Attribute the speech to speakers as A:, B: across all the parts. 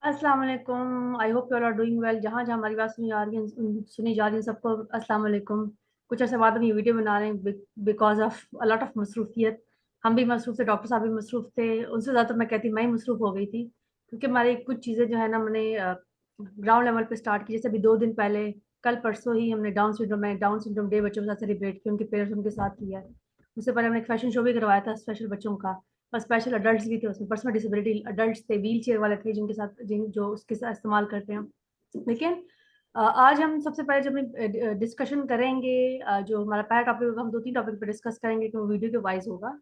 A: अस्सलाम वालेकुम। I hope you all are doing well. जहाँ जहाँ हमारी बात सुनी जा रही है सबको अस्सलाम वालेकुम। कुछ अर्से बाद हम ये वीडियो बना रहे हैं because of a lot of मसरूफियत। हम भी मसरूफ थे, डॉक्टर साहब भी मसरूफ थे, उनसे ज़्यादा तो मैं कहती मैं ही मसरूफ हो गई थी, क्योंकि हमारी कुछ चीज़ें जो है ना मैंने ग्राउंड लेवल पे स्टार्ट की। जैसे अभी 2 दिन पहले, कल परसों ही हमने डाउन सिंड्रोम डे बच्चों के साथ सेलिब्रेट किया, उनके पेरेंट्स उनके साथ किया है। उससे पहले हमने एक फैशन शो भी करवाया था स्पेशल बच्चों का, और स्पेशल अडल्ट्स भी थे उसमें। पर्सनल डिसेबिलिटी अडल्ट्स थे, व्हील चेयर वाले थे, जिनके साथ जो उसके साथ इस्तेमाल करते हैं। लेकिन आज हम सबसे पहले जब हम डिस्कशन करेंगे, जो हमारा पहला टॉपिक होगा, हम 2-3 टॉपिक पे डिस्कस करेंगे कि वो वीडियो के वाइज होगा।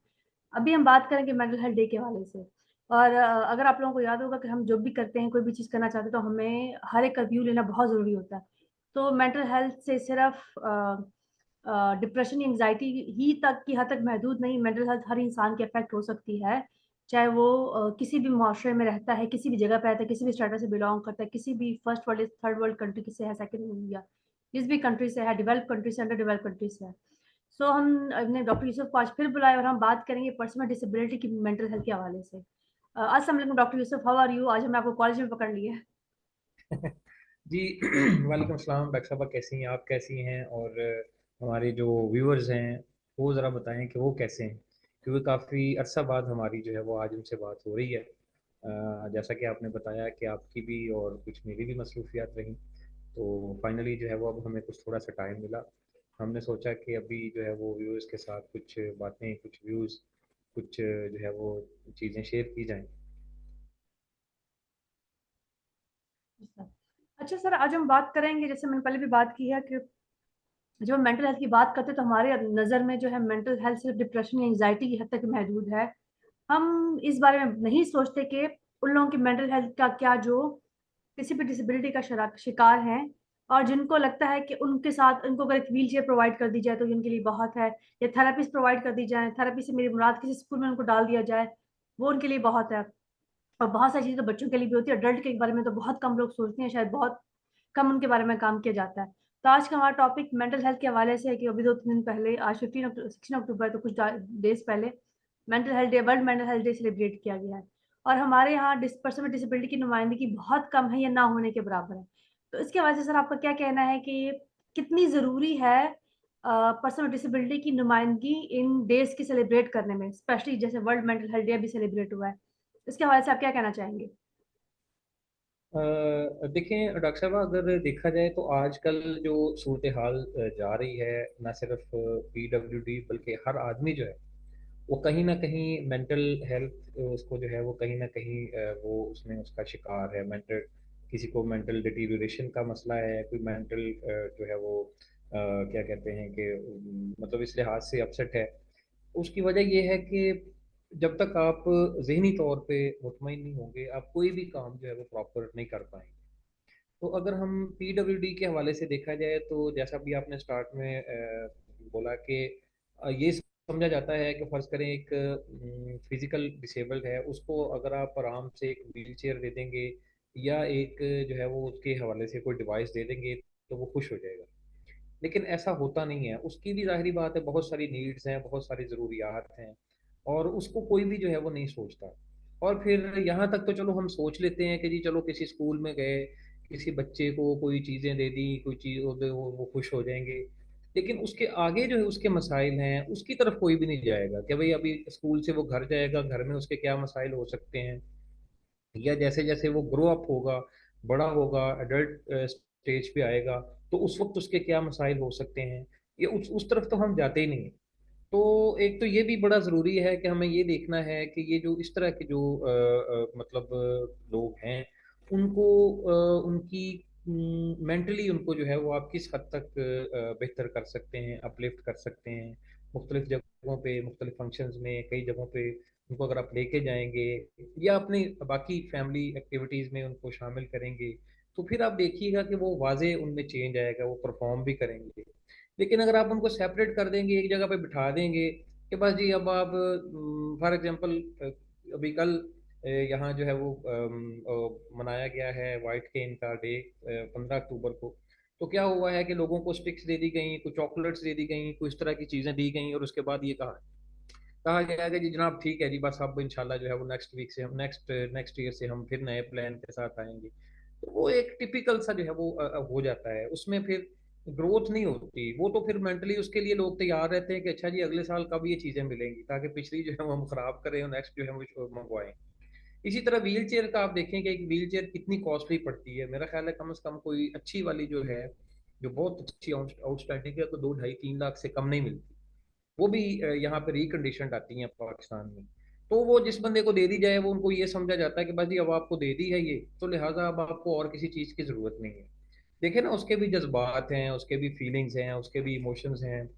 A: अभी हम बात करेंगे मेंटल हेल्थ डे के हवाले से। और अगर आप लोगों को याद होगा कि हम जो भी करते हैं, कोई भी चीज़ करना चाहते हैं, तो हमें हर एक का व्यू लेना बहुत ज़रूरी होता है। तो मेंटल हेल्थ से सिर्फ डिप्रेशन या एंग्जायटी ही तक की हद तक महदूद नहीं, मेंटल हेल्थ हर इंसान के अफेक्ट हो सकती है। चाहे वो किसी भी माशरे में रहता है, किसी भी जगह पे रहता है, किसी भी स्टेटस से बिलोंग करता है, किसी भी first world third world country से है, सेकंड या जिस भी कंट्री से है, डेवलप कंट्री से, अंडर डेवलप कंट्री से है। सो हम अपने डॉक्टर यूसुफ को आज फिर बुलाए और हम बात करेंगे पर्सनल डिसेबिलिटी की मेंटल हेल्थ के हवाले से। अस्सलाम वालेकुम doctor Yusuf, how are you? आज हमने आपको कॉलेज में पकड़ लिया है।
B: जी। वालेकुम अस्सलाम डॉक्टर साहबा, कैसी हैं आप? कैसी हैं? और हमारे जो व्यूअर्स हैं वो ज़रा बताएं कि वो कैसे हैं, क्योंकि काफ़ी अरसा बाद हमारी जो है वो आज उनसे बात हो रही है। जैसा कि आपने बताया कि आपकी भी और कुछ मेरी भी मसरूफियात रहीं, तो फाइनली जो है वो अब हमें कुछ थोड़ा सा टाइम मिला। हमने सोचा कि अभी जो है वो व्यूअर्स के साथ कुछ बातें, कुछ व्यूज़, कुछ जो है वो चीज़ें शेयर की जाएं।
A: अच्छा सर, आज हम बात करेंगे, जैसे मैंने पहले भी बात की है, कि जब हम मेंटल हेल्थ की बात करते हैं तो हमारे नज़र में जो है मेंटल हेल्थ सिर्फ डिप्रेशन या एंग्जायटी की हद तक महदूद है। हम इस बारे में नहीं सोचते कि उन लोगों की मेंटल हेल्थ का क्या, जो किसी भी डिसेबिलिटी का शिकार हैं, और जिनको लगता है कि उनके साथ उनको अगर एक व्हील चेयर प्रोवाइड कर दी जाए तो ये उनके लिए बहुत है, या थेरेपिस्ट प्रोवाइड कर दी जाए, थेरेपी से मेरी मुराद किसी स्कूल में उनको डाल दिया जाए, वो उनके लिए बहुत है। और बहुत सारी चीज़ें तो बच्चों के लिए भी होती है, अडल्ट के बारे में तो बहुत कम लोग सोचते हैं, शायद बहुत कम उनके बारे में काम किया जाता है। तो आज का हमारा टॉपिक मेंटल हेल्थ के हवाले से है कि अभी 2-3 दिन पहले, आज 16 अक्टूबर, तो कुछ डेज़ पहले mental health day, world mental health day celebrate किया गया है। और हमारे यहाँ पर्सन विद डिसेबिलिटी की नुमाइंदगी बहुत कम है या ना होने के बराबर है। तो इसके वजह से सर आपका क्या कहना है कि कितनी ज़रूरी है पर्सन विद डिसेबिलिटी की नुमाइंदगी इन डेज़ की सेलिब्रेट करने में, स्पेशली जैसे वर्ल्ड मेंटल हेल्थ डे अभी सेलिब्रेट हुआ है। इसके हवाले से आप क्या कहना चाहेंगे?
B: देखें डॉक्टर साहब, अगर देखा जाए तो आजकल जो सूरत हाल जा रही है, ना सिर्फ पीडब्ल्यूडी बल्कि हर आदमी जो है वो कहीं ना कहीं मेंटल हेल्थ उसको जो है वो कहीं ना कहीं वो उसमें उसका शिकार है। मेंटल, किसी को मेंटल डिटीरियोरेशन का मसला है, कोई मेंटल जो है वो क्या कहते हैं कि मतलब इस लिहाज से अपसेट है। उसकी वजह ये है कि जब तक आप जहनी तौर पे मुतमईन नहीं होंगे, आप कोई भी काम जो है वो प्रॉपर नहीं कर पाएंगे। तो अगर हम पीडब्ल्यूडी के हवाले से देखा जाए तो जैसा भी आपने स्टार्ट में बोला कि ये समझा जाता है कि फर्ज करें एक फिजिकल डिसेबल्ड है, उसको अगर आप आराम से एक व्हील चेयर दे देंगे या एक जो है वो उसके हवाले से कोई डिवाइस दे देंगे तो वो खुश हो जाएगा। लेकिन ऐसा होता नहीं है। उसकी भी जाहिर बात है, बहुत सारी नीड्स हैं, बहुत सारी ज़रूरियात हैं, और उसको कोई भी जो है वो नहीं सोचता। और फिर यहाँ तक तो चलो हम सोच लेते हैं कि जी चलो किसी स्कूल में गए, किसी बच्चे को कोई चीज़ें दे दी, कोई चीज़ वो खुश हो जाएंगे। लेकिन उसके आगे जो है उसके मसाइल हैं, उसकी तरफ कोई भी नहीं जाएगा कि भाई अभी स्कूल से वो घर जाएगा, घर में उसके क्या मसाइल हो सकते हैं, या जैसे जैसे वो ग्रो अप होगा, बड़ा होगा, एडल्ट स्टेज पे आएगा, तो उस वक्त उसके क्या मसाइल हो सकते हैं, ये उस तरफ तो हम जाते ही नहीं। तो एक तो ये भी बड़ा ज़रूरी है कि हमें ये देखना है कि ये जो इस तरह के जो मतलब लोग हैं, उनको उनकी मेंटली उनको जो है वो आप किस हद तक बेहतर कर सकते हैं, अपलिफ्ट कर सकते हैं। मुख्तलिफ जगहों पे, मुख्तलिफ फंक्शंस में, कई जगहों पे उनको अगर आप लेके जाएंगे या अपने बाकी फैमिली एक्टिविटीज़ में उनको शामिल करेंगे, तो फिर आप देखिएगा कि वो वाजे उनमें चेंज आएगा, वो परफॉर्म भी करेंगे। लेकिन अगर आप उनको सेपरेट कर देंगे, एक जगह पे बिठा देंगे कि बस जी अब आप फॉर एग्जांपल अभी कल यहाँ जो है वो मनाया गया है वाइट केन का डे 15 अक्टूबर को। तो क्या हुआ है कि लोगों को स्टिक्स दे दी गई, कुछ चॉकलेट्स दे दी गई, कुछ इस तरह की चीज़ें दी गई, और उसके बाद ये कहा कहा गया कि जी जनाब ठीक है जी, बस अब इंशाल्लाह जो है वो नेक्स्ट वीक से हम नेक्स्ट नेक्स्ट ईयर से हम फिर नए प्लान के साथ आएंगे। तो वो एक टिपिकल सा जो है वो हो जाता है, उसमें फिर ग्रोथ नहीं होती। वो तो फिर मेंटली उसके लिए लोग तैयार रहते हैं कि अच्छा जी अगले साल कब ये चीज़ें मिलेंगी, ताकि पिछली जो है वो हम खराब करें और नेक्स्ट जो है वो मंगवाएं। इसी तरह व्हील चेयर का आप देखें कि एक व्हील चेयर कितनी कॉस्टली पड़ती है। मेरा ख्याल है कम से कम कोई अच्छी वाली जो है, जो बहुत अच्छी आउटस्टैंडिंग है, तो 2 ढाई 3 लाख से कम नहीं मिलती। वो भी यहाँ पे रिकंडीशनड आती हैं पाकिस्तान में। तो वो जिस बंदे को दे दी जाए, वो उनको ये समझा जाता है कि बस जी अब आपको दे दी है ये, तो लिहाजा अब आपको और किसी चीज़ की ज़रूरत नहीं है। देखे ना, उसके भी जज्बात हैं, उसके भी फीलिंग्स हैं, उसके भी इमोशंस हैं,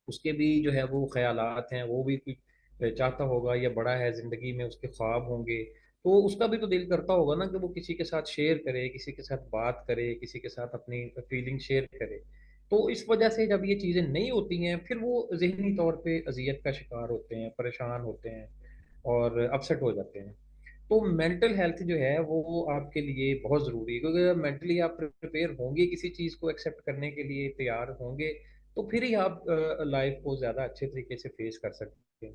B: उसके भी जो है वो ख्यालात हैं, वो भी कुछ चाहता होगा, या बड़ा है ज़िंदगी में, उसके ख्वाब होंगे। तो उसका भी तो दिल करता होगा ना कि वो किसी के साथ शेयर करे, किसी के साथ बात करे, किसी के साथ अपनी फीलिंग शेयर करे। तो इस वजह से जब ये चीज़ें नहीं होती हैं, फिर वो ज़हनी तौर पे अजियत का शिकार होते हैं, परेशान होते हैं और अपसेट हो जाते हैं। तो मेंटल हेल्थ जो है वो आपके लिए बहुत ज़रूरी है, क्योंकि अगर मेंटली आप प्रिपेयर होंगे, किसी चीज़ को एक्सेप्ट करने के लिए तैयार होंगे, तो फिर ही आप लाइफ को ज़्यादा अच्छे तरीके से फेस कर सकते हैं।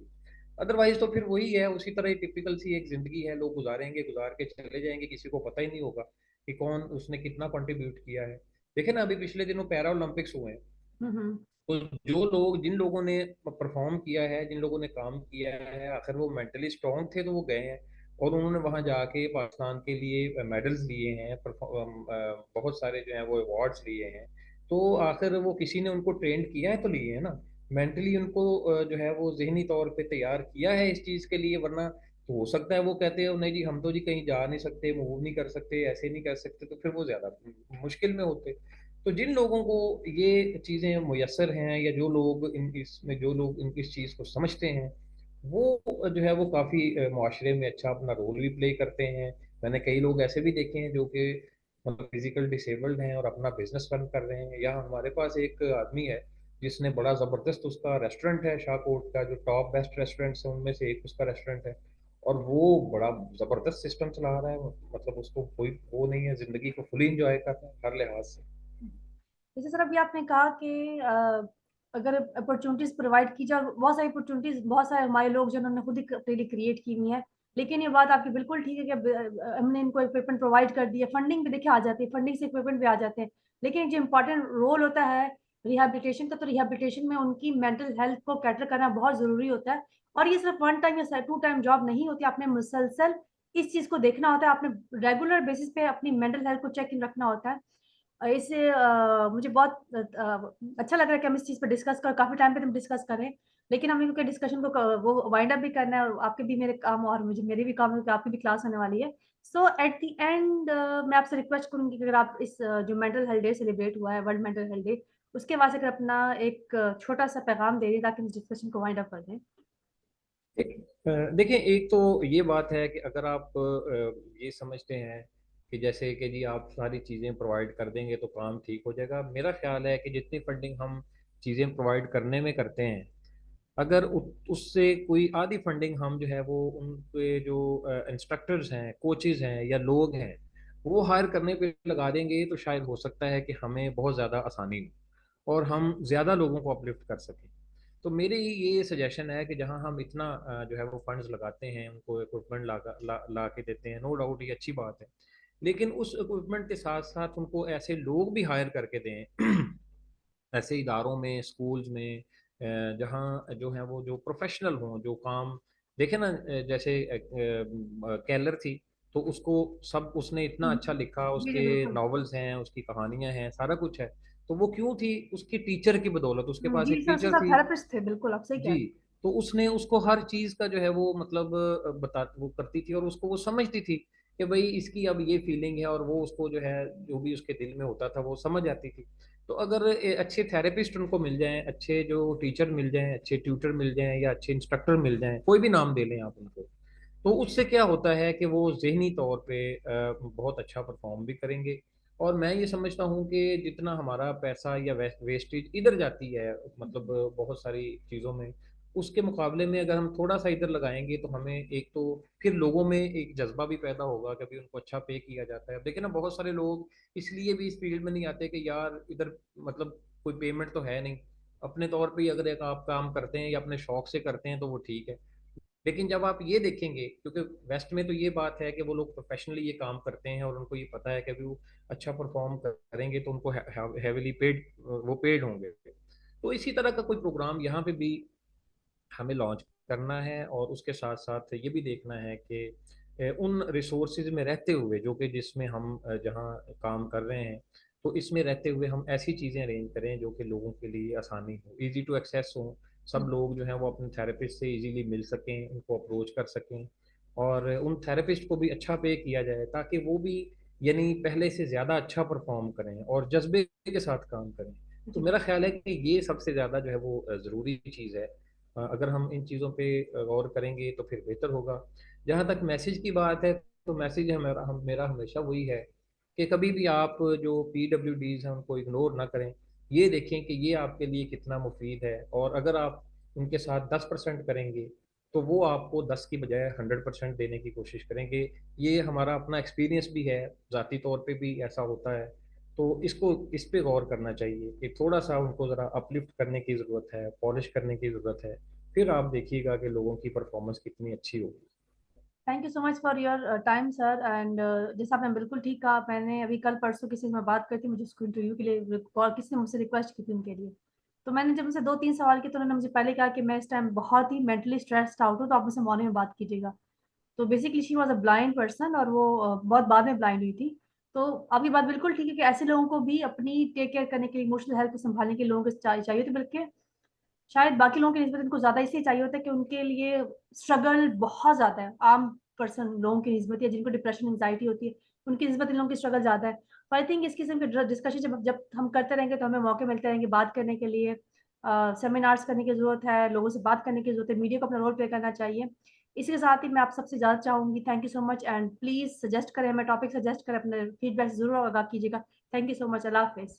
B: अदरवाइज तो फिर वही है, उसी तरह ही टिपिकल सी एक ज़िंदगी है, लोग गुजारेंगे, गुजार के चले जाएंगे, किसी को पता ही नहीं होगा कि कौन उसने कितना कंट्रीब्यूट किया है। देखे ना, अभी पिछले दिनों पैरा ओलंपिक्स हुए हैं।
A: हम्म।
B: तो जो लोग, जिन लोगों ने परफॉर्म किया है, जिन लोगों ने काम किया है, आखिर वो मेंटली स्ट्रांग थे तो वो गए हैं और उन्होंने वहां जाके पाकिस्तान के लिए मेडल्स लिए हैं, बहुत सारे जो है वो अवार्ड्स लिए हैं। तो आखिर वो किसी ने उनको ट्रेंड किया है तो लिए है ना, मेंटली उनको जो है वो जहनी तौर पे तैयार किया है इस चीज़ के लिए। वरना तो हो सकता है वो कहते हैं नहीं जी हम तो जी कहीं जा नहीं सकते, मूव नहीं कर सकते, ऐसे नहीं कर सकते, तो फिर वो ज़्यादा मुश्किल में होते। तो जिन लोगों को ये चीज़ें मुयसर हैं, या जो लोग इन इसमें जो लोग इन इस चीज़ को समझते हैं, वो जो है वो काफ़ी मुआशरे में अच्छा अपना रोल भी प्ले करते हैं। मैंने कई लोग ऐसे भी देखे हैं जो कि मतलब फिजिकल डिसेबल्ड हैं और अपना बिजनेस रन कर रहे हैं। यहाँ हमारे पास एक आदमी है जिसने बड़ा ज़बरदस्त, उसका रेस्टोरेंट है शाहकोट का, जो टॉप बेस्ट रेस्टोरेंट्स है उनमें से एक उसका रेस्टोरेंट है, और वो बड़ा ज़बरदस्त सिस्टम चला रहा है। मतलब उसको कोई वो नहीं है, ज़िंदगी को फुली इंजॉय कर रहा है हर लिहाज से।
A: जैसे सर अभी आपने कहा कि अगर अपॉर्चुनिटीज प्रोवाइड की जाए, बहुत सारी अपॉर्चुनिटीज बहुत सारे हमारे लोग जिन्होंने खुद ही अपने लिए क्रिएट की हुई है। लेकिन ये बात आपकी बिल्कुल ठीक है कि हमने इनको इक्विपमेंट प्रोवाइड कर दिया, फंडिंग भी देखिए आ जाती है, फंडिंग से इक्विपमेंट भी आ जाते हैं। लेकिन जो इम्पोर्टेंट रोल होता है रिहेबिलिटेशन का, तो रिहेबिलिटेशन में उनकी मेंटल हेल्थ को कैटर करना बहुत जरूरी होता है। और ये सिर्फ वन टाइम या टू टाइम जॉब नहीं होती, आपने मुसलसल इस चीज को देखना होता है, आपने रेगुलर बेसिस पे अपनी मेंटल हेल्थ को चेक इन रखना होता है। इससे मुझे बहुत अच्छा लग रहा है कि हम इस चीज़ पे डिस्कस कर, काफ़ी टाइम पे हम डिस्कस कर रहे हैं। लेकिन हमें क्योंकि डिस्कशन को वो वाइंड अप भी करना है, और आपके भी मेरे काम और मुझे मेरे भी काम है, क्योंकि आपकी भी क्लास होने वाली है। सो एट द एंड मैं आपसे रिक्वेस्ट करूंगी कि अगर आप इस जो मेंटल हेल्थ डे सेलिब्रेट हुआ है, वर्ल्ड मेंटल हेल्थ डे, उसके वास्ते अगर अपना एक छोटा सा पैगाम दे दें ताकि हम इस डिस्कशन को वाइंड अप कर दें।
B: देखिए, एक तो ये बात है कि अगर आप ये समझते हैं कि जैसे कि जी आप सारी चीज़ें प्रोवाइड कर देंगे तो काम ठीक हो जाएगा, मेरा ख्याल है कि जितनी फंडिंग हम चीज़ें प्रोवाइड करने में करते हैं, अगर उससे कोई आधी फंडिंग हम जो है वो उनके जो इंस्ट्रक्टर्स हैं, कोचेज हैं या लोग हैं, वो हायर करने पे लगा देंगे, तो शायद हो सकता है कि हमें बहुत ज़्यादा आसानी हो और हम ज़्यादा लोगों को अपलिफ्ट कर सकें। तो मेरी ये सजेशन है कि जहां हम इतना जो है वो फंड्स लगाते हैं, उनको इक्विपमेंट ला के देते हैं, नो डाउट ये अच्छी बात है, लेकिन उस इक्विपमेंट के साथ साथ उनको ऐसे लोग भी हायर करके दें ऐसे इदारों में, स्कूल्स में, जहाँ जो है वो जो प्रोफेशनल हों, जो काम देखे ना, जैसे केलर थी, तो उसको सब उसने इतना अच्छा लिखा,
A: जी जी
B: उसके
A: बिल्कुल।
B: नॉवेल्स हैं, उसकी कहानियां हैं, सारा कुछ है। तो वो क्यों थी? उसकी टीचर की बदौलत, उसके पास
A: जी
B: एक
A: सर, उसके
B: टीचर
A: साथ
B: थी।
A: थेरेपिस्ट थे, बिल्कुल आप सही कह
B: जी।
A: रहे हैं।
B: तो उसने उसको हर चीज का जो है वो मतलब वो करती थी, और उसको वो समझती थी कि भाई इसकी अब ये फीलिंग है, और वो उसको जो है जो भी उसके दिल में होता था वो समझ आती थी। तो अगर अच्छे थेरेपिस्ट उनको मिल जाएं, अच्छे जो टीचर मिल जाएं, अच्छे ट्यूटर मिल जाएं, या अच्छे इंस्ट्रक्टर मिल जाएं, कोई भी नाम दे लें आप उनको, तो उससे क्या होता है कि वो जहनी तौर पे बहुत अच्छा परफॉर्म भी करेंगे। और मैं ये समझता हूँ कि जितना हमारा पैसा या वेस्टेज इधर जाती है, मतलब बहुत सारी चीज़ों में, उसके मुकाबले में अगर हम थोड़ा सा इधर लगाएंगे, तो हमें एक तो फिर लोगों में एक जज्बा भी पैदा होगा कि भाई उनको अच्छा पे किया जाता है। अब देखिए ना, बहुत सारे लोग इसलिए भी इस फील्ड में नहीं आते कि यार इधर मतलब कोई पेमेंट तो है नहीं, अपने तौर पे ही अगर एक आप काम करते हैं या अपने शौक से करते हैं तो वो ठीक है। लेकिन जब आप ये देखेंगे, क्योंकि वेस्ट में तो ये बात है कि वो लोग प्रोफेशनली ये काम करते हैं और उनको ये पता है कि अभी वो अच्छा परफॉर्म करेंगे तो उनको हैवीली पेड, वो पेड होंगे। तो इसी तरह का कोई प्रोग्राम यहाँ पे भी हमें लॉन्च करना है, और उसके साथ साथ ये भी देखना है कि उन रिसोर्सेज में रहते हुए जो कि जिसमें हम जहाँ काम कर रहे हैं, तो इसमें रहते हुए हम ऐसी चीज़ें अरेंज करें जो कि लोगों के लिए आसानी हो, इजी टू एक्सेस हो। सब लोग जो हैं वो अपने थेरेपिस्ट से इजीली मिल सकें, उनको अप्रोच कर सकें, और उन थेरेपिस्ट को भी अच्छा पे किया जाए ताकि वो भी यानी पहले से ज़्यादा अच्छा परफॉर्म करें और जज्बे के साथ काम करें। तो
A: जी।
B: मेरा ख्याल है कि ये सबसे ज़्यादा जो है वो ज़रूरी चीज़ है। अगर हम इन चीज़ों पे गौर करेंगे तो फिर बेहतर होगा। जहाँ तक मैसेज की बात है, तो मैसेज मेरा हमेशा वही है कि कभी भी आप जो PWDs हैं उनको इग्नोर ना करें। ये देखें कि ये आपके लिए कितना मुफीद है, और अगर आप उनके साथ 10% करेंगे तो वो आपको 10 की बजाय 100% देने की कोशिश करेंगे। ये हमारा अपना एक्सपीरियंस भी है, ज़ाती तौर पे भी ऐसा होता है। तो इस पे गौर करना चाहिए कि थोड़ा सा उनको ज़रा अपलिफ्ट करने की ज़रूरत है, पॉलिश करने की ज़रूरत है। फिर आप देखिएगा कि लोगों की परफॉर्मेंस कितनी अच्छी होगी।
A: Thank you so much for your time sir. And जैसा आपने बिल्कुल ठीक कहा, मैंने अभी कल परसों किसी से मैं बात करती, मुझे उसको इंटरव्यू के लिए कॉल, किसी ने मुझसे रिक्वेस्ट की थी उनके लिए। तो मैंने जब उनसे 2-3 सवाल किए तो उन्होंने मुझे पहले कहा कि मैं इस टाइम बहुत ही मेंटली स्ट्रेस्ड आउट हूँ, तो आप मुझसे मॉर्निंग में बात कीजिएगा। तो basically she was a blind person, और वो बहुत बाद में ब्लाइंड हुई थी। तो आपकी बात बिल्कुल ठीक है कि ऐसे लोगों को भी अपनी टेक केयर करने के लिए, इमोशनल हेल्थ को संभालने के लिए लोगों को चाहिए होती, बल्कि शायद बाकी लोगों की निस्बत इनको ज़्यादा इसलिए चाहिए होता है कि उनके लिए स्ट्रगल बहुत ज़्यादा है। आम पर्सन लोगों की निस्बत, या जिनको डिप्रेशन, एंग्जाइटी होती है, उनकी निस्बत इन लोगों की स्ट्रगल ज़्यादा है। तो आई थिंक इस किस्म के डिस्कशन जब जब हम करते रहेंगे तो हमें मौके मिलते रहेंगे बात करने के लिए। सेमिनार्स करने की ज़रूरत है, लोगों से बात करने की ज़रूरत है, मीडिया को अपना रोल प्ले करना चाहिए। इसी के साथ ही मैं आप सबसे ज़्यादा चाहूँगी, thank you so much, and please suggest करें, हमें टॉपिक सजेस्ट करें, अपने फीडबैक ज़रूर आगाह कीजिएगा। Thank you so much. अल्लाह हाफ़िज़।